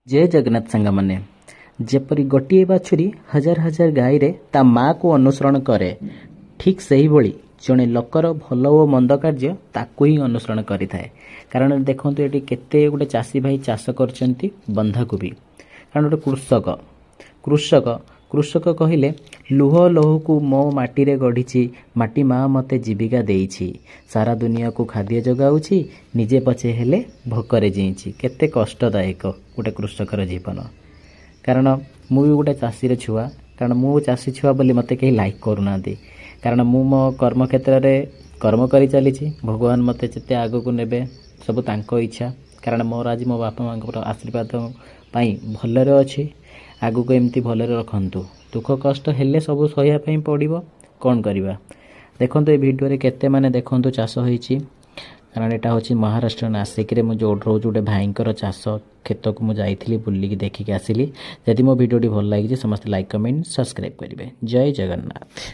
जय जगन्नाथ सांग माने जेपरी गोटे बाछुरी हजार हजार गाईरे ता माँ को अनुसरण करे ठीक से ही भली जड़े लोकर भल और मंद कार्य ताकू ही अनुसरण करें। कारण देखो ये केते गोटे चाषी भाई चाष कर बंधाकोबी कारण गोटे कृषक कृषक कृषक कहले लुह लहू को मो माटी रे गढ़ी माटी माँ मते जीविका देइछि सारा दुनिया को खाद्य जगाउछि निजे पछे हेले भोकरे जीछि केते कष्टदायक गोटे कृषकर जीवन। कारण मु भी गोटे चाषीर छुआ कारण मु चाषी छुआ बोली मते कहीं लाइक करूना कारण मु मो कर्म क्षेत्र में कर्म करी चली भगवान मते जिते आग को नेबे सब तांको इच्छा। कारण मोर आज मो बापा माँ आशीर्वाद पाई भलरे अच्छी आगु को एमती भलरे रखंतु दुख कष्ट हेले सब सह्या पड़ो कौन करवा। देखो ये भिडियो केते माने देखो चाष होईची कारण यहाँ हूँ महाराष्ट्र नासिक रे जो रोज गोटे भाईंकर चाष खेत को मुझे बुलिकी देखिक आसिली। जदि मो भिडियो भल लगी समस्त लाइक कमेंट सब्सक्राइब करेंगे। जय जगन्नाथ।